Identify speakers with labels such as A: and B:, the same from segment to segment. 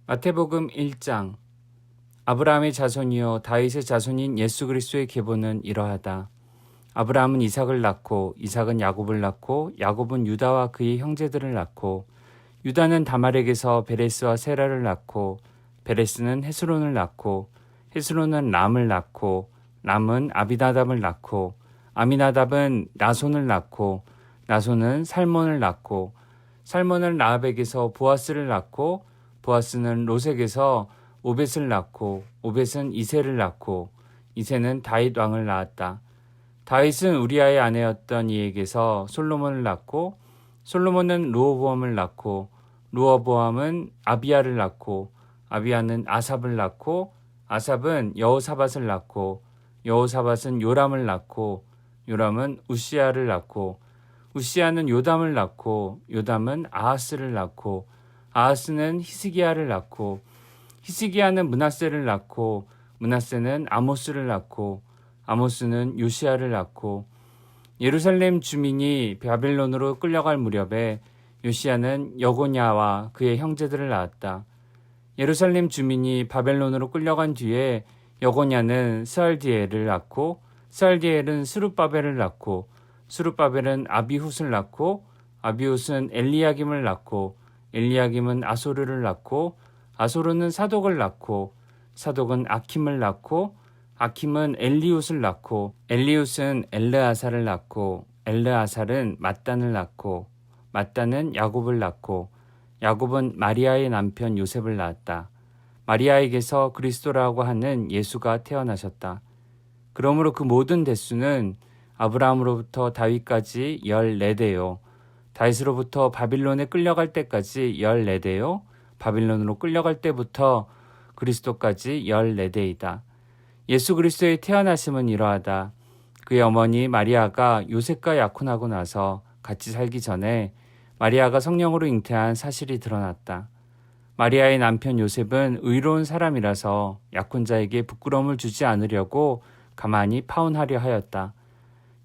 A: 마태복음 1장. 아브라함의 자손이요 다윗의 자손인 예수 그리스도의 계보는 이러하다. 아브라함은 이삭을 낳고 이삭은 야곱을 낳고 야곱은 유다와 그의 형제들을 낳고 유다는 다말에게서 베레스와 세라를 낳고 베레스는 헤스론을 낳고 헤스론은 람을 낳고 람은 아비나답을 낳고 아미나답은 나손을 낳고 나손은 살몬을 낳고 살몬은 라합에게서 보아스를 낳고 보아스는 롯에게서 오벳을 낳고 오벳은 이새를 낳고 이새는 다윗 왕을 낳았다. 다윗은 우리아의 아내였던 이에게서 솔로몬을 낳고 솔로몬은 르호보암을 낳고 르호보암은 아비야를 낳고 아비야는 아삽을 낳고 아삽은 여호사밧을 낳고 여호사밧은 요람을 낳고 요람은 우시야를 낳고 우시야는 요담을 낳고 요담은 아하스를 낳고 아하스는 히스기야를 낳고 히스기야는 므낫세를 낳고 므낫세는 아모스를 낳고 아모스는 요시야를 낳고 예루살렘 주민이 바벨론으로 끌려갈 무렵에 요시야는 여고냐와 그의 형제들을 낳았다. 예루살렘 주민이 바벨론으로 끌려간 뒤에 여고냐는 스알디엘을 낳고 스알디엘은 스룹바벨을 낳고 스룹바벨은 아비훗을 낳고 아비훗은 엘리야김을 낳고 엘리야김은 아소르를 낳고 아소르는 사독을 낳고 사독은 아킴을 낳고 아킴은 엘리훗을 낳고 엘리훗은 엘르아살을 낳고 엘르아살은 mat단을 낳고 mat단은 야곱을 낳고 야곱은 마리아의 남편 요셉을 낳았다. 마리아에게서 그리스도라고 하는 예수가 태어나셨다. 그러므로 그 모든 대수는 아브라함으로부터 다윗까지 14대요. 다윗으로부터 바빌론에 끌려갈 때까지 14대요. 바빌론으로 끌려갈 때부터 그리스도까지 14대이다. 예수 그리스도의 태어나심은 이러하다. 그의 어머니 마리아가 요셉과 약혼하고 나서 같이 살기 전에 마리아가 성령으로 잉태한 사실이 드러났다. 마리아의 남편 요셉은 의로운 사람이라서 약혼자에게 부끄러움을 주지 않으려고 가만히 파혼하려 하였다.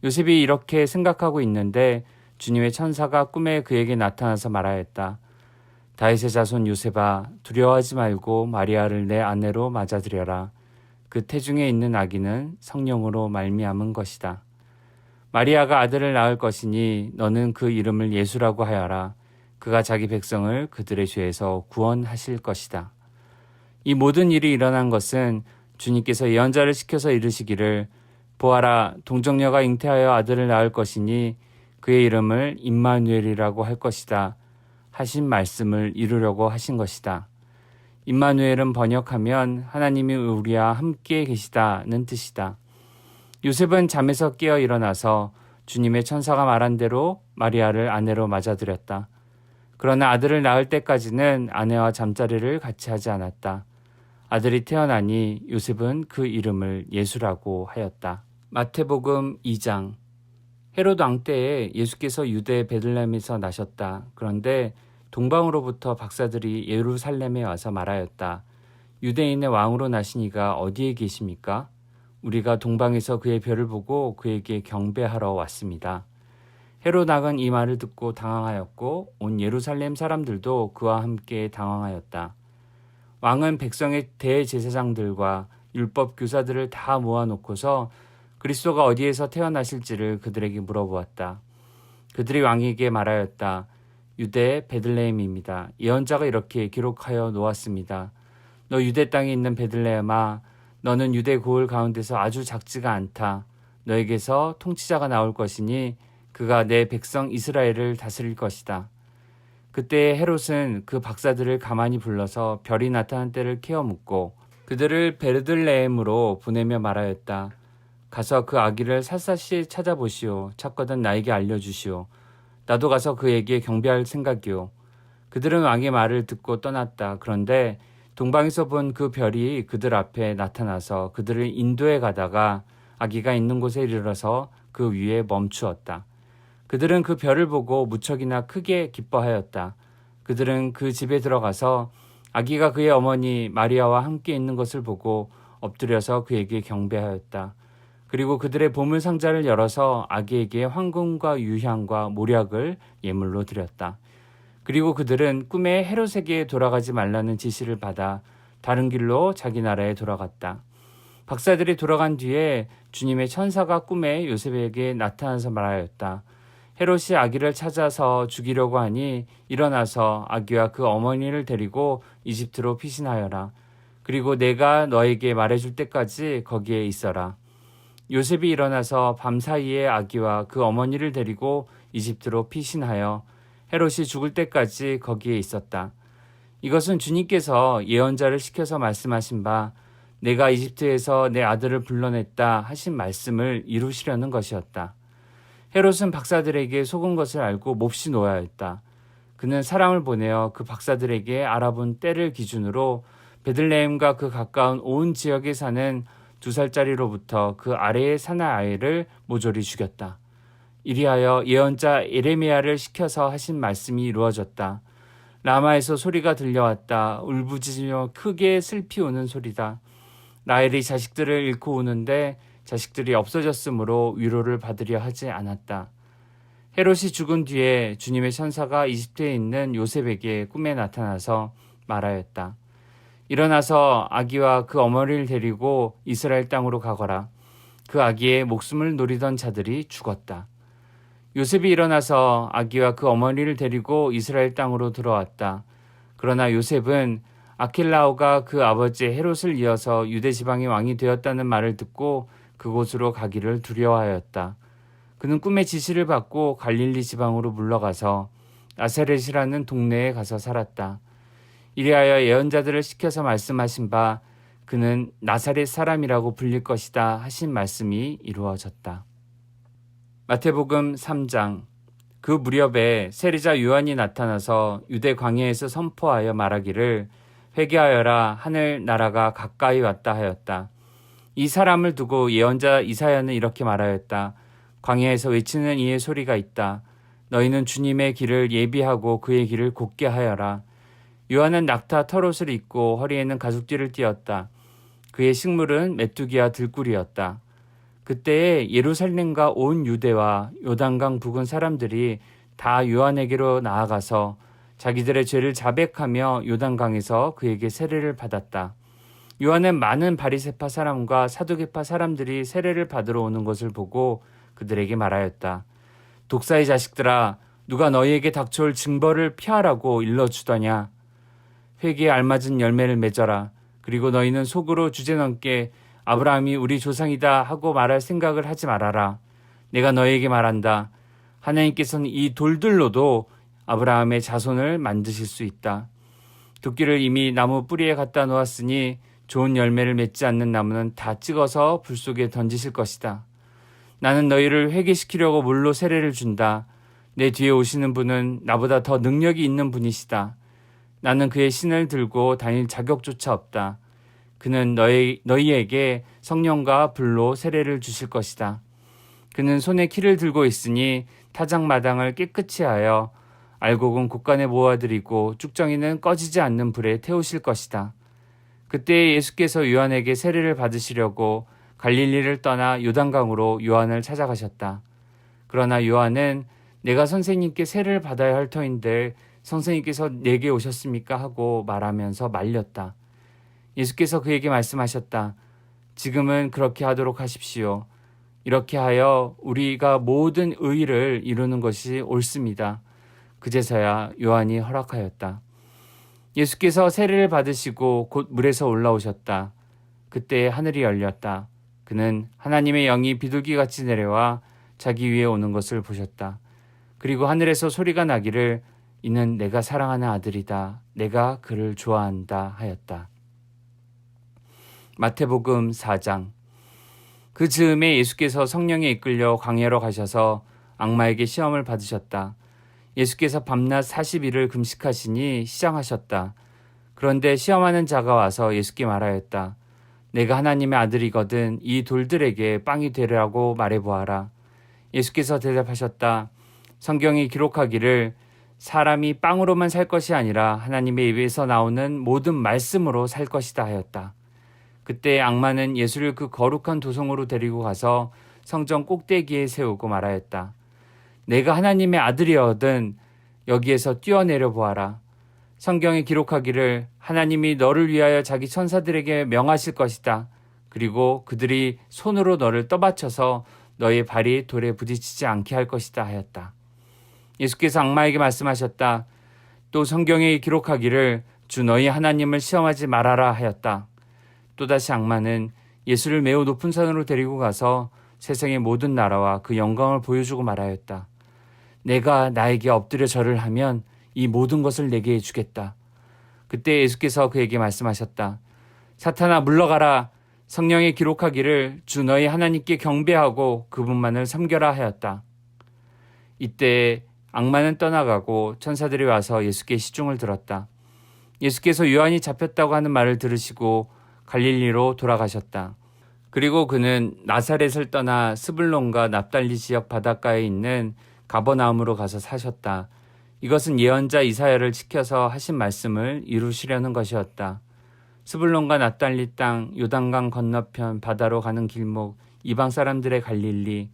A: 요셉이 이렇게 생각하고 있는데 주님의 천사가 꿈에 그에게 나타나서 말하였다. 다윗의 자손 요셉아, 두려워하지 말고 마리아를 내 아내로 맞아들여라. 그 태중에 있는 아기는 성령으로 말미암은 것이다. 마리아가 아들을 낳을 것이니 너는 그 이름을 예수라고 하여라. 그가 자기 백성을 그들의 죄에서 구원하실 것이다. 이 모든 일이 일어난 것은 주님께서 예언자를 시켜서 이르시기를 보아라, 동정녀가 잉태하여 아들을 낳을 것이니 그의 이름을 임마누엘이라고 할 것이다. 하신 말씀을 이루려고 하신 것이다. 임마누엘은 번역하면 하나님이 우리와 함께 계시다는 뜻이다. 요셉은 잠에서 깨어 일어나서 주님의 천사가 말한 대로 마리아를 아내로 맞아들였다. 그러나 아들을 낳을 때까지는 아내와 잠자리를 같이 하지 않았다. 아들이 태어나니 요셉은 그 이름을 예수라고 하였다. 마태복음 2장. 헤롯 왕 때에 예수께서 유대 베들레헴에서 나셨다. 그런데 동방으로부터 박사들이 예루살렘에 와서 말하였다. 유대인의 왕으로 나시니가 어디에 계십니까? 우리가 동방에서 그의 별을 보고 그에게 경배하러 왔습니다. 헤롯 왕은 이 말을 듣고 당황하였고 온 예루살렘 사람들도 그와 함께 당황하였다. 왕은 백성의 대제사장들과 율법 교사들을 다 모아놓고서 그리스도가 어디에서 태어나실지를 그들에게 물어보았다. 그들이 왕에게 말하였다. 유대 베들레헴입니다. 예언자가 이렇게 기록하여 놓았습니다. 너 유대 땅에 있는 베들레헴아, 너는 유대 고을 가운데서 아주 작지가 않다. 너에게서 통치자가 나올 것이니 그가 내 백성 이스라엘을 다스릴 것이다. 그때 헤롯은 그 박사들을 가만히 불러서 별이 나타난 때를 캐어 묻고 그들을 베들레헴으로 보내며 말하였다. 가서 그 아기를 샅샅이 찾아보시오. 찾거든 나에게 알려주시오. 나도 가서 그에게 경배할 생각이오. 그들은 왕의 말을 듣고 떠났다. 그런데 동방에서 본 그 별이 그들 앞에 나타나서 그들을 인도해 가다가 아기가 있는 곳에 이르러서 그 위에 멈추었다. 그들은 그 별을 보고 무척이나 크게 기뻐하였다. 그들은 그 집에 들어가서 아기가 그의 어머니 마리아와 함께 있는 것을 보고 엎드려서 그에게 경배하였다. 그리고 그들의 보물 상자를 열어서 아기에게 황금과 유향과 모략을 예물로 드렸다. 그리고 그들은 꿈에 헤롯에게 돌아가지 말라는 지시를 받아 다른 길로 자기 나라에 돌아갔다. 박사들이 돌아간 뒤에 주님의 천사가 꿈에 요셉에게 나타나서 말하였다. 헤롯이 아기를 찾아서 죽이려고 하니 일어나서 아기와 그 어머니를 데리고 이집트로 피신하여라. 그리고 내가 너에게 말해줄 때까지 거기에 있어라. 요셉이 일어나서 밤사이에 아기와 그 어머니를 데리고 이집트로 피신하여 헤롯이 죽을 때까지 거기에 있었다. 이것은 주님께서 예언자를 시켜서 말씀하신 바 내가 이집트에서 내 아들을 불러냈다 하신 말씀을 이루시려는 것이었다. 헤롯은 박사들에게 속은 것을 알고 몹시 노하였다. 그는 사람을 보내어 그 박사들에게 알아본 때를 기준으로 베들레헴과 그 가까운 온 지역에 사는 2살짜리로부터 그 아래에 사는 아이를 모조리 죽였다. 이리하여 예언자 에레미야를 시켜서 하신 말씀이 이루어졌다. 라마에서 소리가 들려왔다. 울부짖으며 크게 슬피 우는 소리다. 라헬이 자식들을 잃고 우는데 자식들이 없어졌으므로 위로를 받으려 하지 않았다. 헤롯이 죽은 뒤에 주님의 천사가 이집트에 있는 요셉에게 꿈에 나타나서 말하였다. 일어나서 아기와 그 어머니를 데리고 이스라엘 땅으로 가거라. 그 아기의 목숨을 노리던 자들이 죽었다. 요셉이 일어나서 아기와 그 어머니를 데리고 이스라엘 땅으로 들어왔다. 그러나 요셉은 아킬라오가 그 아버지 헤롯을 이어서 유대 지방의 왕이 되었다는 말을 듣고 그곳으로 가기를 두려워하였다. 그는 꿈의 지시를 받고 갈릴리 지방으로 물러가서 나사렛이라는 동네에 가서 살았다. 이리하여 예언자들을 시켜서 말씀하신 바 그는 나사렛 사람이라고 불릴 것이다 하신 말씀이 이루어졌다. 마태복음 3장. 그 무렵에 세리자 요한이 나타나서 유대 광야에서 선포하여 말하기를 회개하여라 하늘 나라가 가까이 왔다 하였다. 이 사람을 두고 예언자 이사야는 이렇게 말하였다. 광야에서 외치는 이의 소리가 있다. 너희는 주님의 길을 예비하고 그의 길을 곧게 하여라. 요한은 낙타 털옷을 입고 허리에는 가죽띠를 띠었다. 그의 식물은 메뚜기와 들꿀이었다. 그때에 예루살렘과 온 유대와 요단강 부근 사람들이 다 요한에게로 나아가서 자기들의 죄를 자백하며 요단강에서 그에게 세례를 받았다. 요한은 많은 바리새파 사람과 사두개파 사람들이 세례를 받으러 오는 것을 보고 그들에게 말하였다. 독사의 자식들아, 누가 너희에게 닥쳐올 징벌을 피하라고 일러주더냐. 회개에 알맞은 열매를 맺어라. 그리고 너희는 속으로 주제넘게 아브라함이 우리 조상이다 하고 말할 생각을 하지 말아라. 내가 너희에게 말한다. 하나님께서는 이 돌들로도 아브라함의 자손을 만드실 수 있다. 도끼를 이미 나무 뿌리에 갖다 놓았으니 좋은 열매를 맺지 않는 나무는 다 찍어서 불 속에 던지실 것이다. 나는 너희를 회개시키려고 물로 세례를 준다. 내 뒤에 오시는 분은 나보다 더 능력이 있는 분이시다. 나는 그의 신을 들고 다닐 자격조차 없다. 그는 너희에게 성령과 불로 세례를 주실 것이다. 그는 손에 키를 들고 있으니 타작마당을 깨끗이 하여 알곡은 곳간에 모아들이고 쭉정이는 꺼지지 않는 불에 태우실 것이다. 그때 예수께서 요한에게 세례를 받으시려고 갈릴리를 떠나 요단강으로 요한을 찾아가셨다. 그러나 요한은 내가 선생님께 세례를 받아야 할 터인데 선생님께서 내게 오셨습니까? 하고 말하면서 말렸다. 예수께서 그에게 말씀하셨다. 지금은 그렇게 하도록 하십시오. 이렇게 하여 우리가 모든 의의를 이루는 것이 옳습니다. 그제서야 요한이 허락하였다. 예수께서 세례를 받으시고 곧 물에서 올라오셨다. 그때 하늘이 열렸다. 그는 하나님의 영이 비둘기같이 내려와 자기 위에 오는 것을 보셨다. 그리고 하늘에서 소리가 나기를 이는 내가 사랑하는 아들이다. 내가 그를 좋아한다 하였다. 마태복음 4장. 그 즈음에 예수께서 성령에 이끌려 광야로 가셔서 악마에게 시험을 받으셨다. 예수께서 밤낮 40일을 금식하시니 시장하셨다. 그런데 시험하는 자가 와서 예수께 말하였다. 내가 하나님의 아들이거든 이 돌들에게 빵이 되라고 말해보아라. 예수께서 대답하셨다. 성경이 기록하기를 사람이 빵으로만 살 것이 아니라 하나님의 입에서 나오는 모든 말씀으로 살 것이다 하였다. 그때 악마는 예수를 그 거룩한 도성으로 데리고 가서 성전 꼭대기에 세우고 말하였다. 내가 하나님의 아들이거든 여기에서 뛰어내려 보아라. 성경에 기록하기를 하나님이 너를 위하여 자기 천사들에게 명하실 것이다. 그리고 그들이 손으로 너를 떠받쳐서 너의 발이 돌에 부딪히지 않게 할 것이다 하였다. 예수께서 악마에게 말씀하셨다. 또 성경에 기록하기를 주 너희 하나님을 시험하지 말아라 하였다. 또다시 악마는 예수를 매우 높은 산으로 데리고 가서 세상의 모든 나라와 그 영광을 보여주고 말하였다. 내가 나에게 엎드려 절을 하면 이 모든 것을 내게 주겠다. 그때 예수께서 그에게 말씀하셨다. 사탄아 물러가라. 성령에 기록하기를 주 너희 하나님께 경배하고 그분만을 섬겨라 하였다. 이때 악마는 떠나가고 천사들이 와서 예수께 시중을 들었다. 예수께서 요한이 잡혔다고 하는 말을 들으시고 갈릴리로 돌아가셨다. 그리고 그는 나사렛을 떠나 스불론과 납달리 지역 바닷가에 있는 가버나움으로 가서 사셨다. 이것은 예언자 이사야를 지켜서 하신 말씀을 이루시려는 것이었다. 스불론과 납달리 땅, 요단강 건너편 바다로 가는 길목, 이방 사람들의 갈릴리,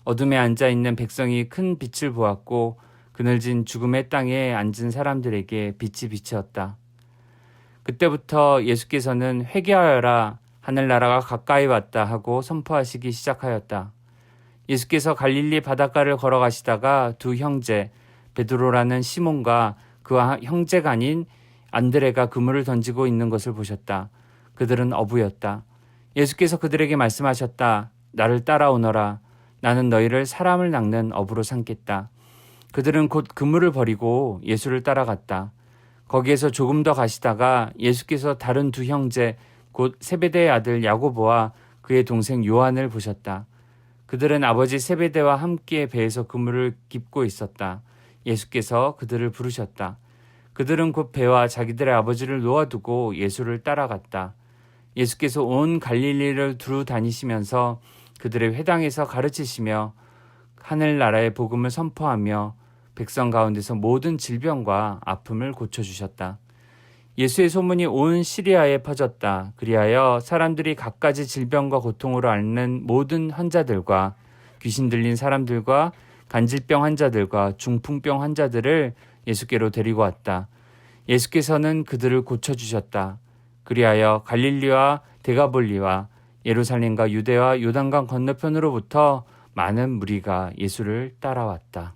A: 어둠에 앉아있는 백성이 큰 빛을 보았고 그늘진 죽음의 땅에 앉은 사람들에게 빛이 비치었다. 그때부터 예수께서는 회개하여라, 하늘나라가 가까이 왔다 하고 선포하시기 시작하였다. 예수께서 갈릴리 바닷가를 걸어가시다가 두 형제 베드로라는 시몬과 그와 형제가 아닌 안드레가 그물을 던지고 있는 것을 보셨다. 그들은 어부였다. 예수께서 그들에게 말씀하셨다. 나를 따라오너라. 나는 너희를 사람을 낚는 어부로 삼겠다. 그들은 곧 그물을 버리고 예수를 따라갔다. 거기에서 조금 더 가시다가 예수께서 다른 두 형제 곧 세베대의 아들 야고보와 그의 동생 요한을 보셨다. 그들은 아버지 세베대와 함께 배에서 그물을 깁고 있었다. 예수께서 그들을 부르셨다. 그들은 곧 배와 자기들의 아버지를 놓아두고 예수를 따라갔다. 예수께서 온 갈릴리를 두루 다니시면서 그들의 회당에서 가르치시며 하늘나라의 복음을 선포하며 백성 가운데서 모든 질병과 아픔을 고쳐주셨다. 예수의 소문이 온 시리아에 퍼졌다. 그리하여 사람들이 갖가지 질병과 고통으로 앓는 모든 환자들과 귀신 들린 사람들과 간질병 환자들과 중풍병 환자들을 예수께로 데리고 왔다. 예수께서는 그들을 고쳐주셨다. 그리하여 갈릴리와 데가볼리와 예루살렘과 유대와 요단강 건너편으로부터 많은 무리가 예수를 따라왔다.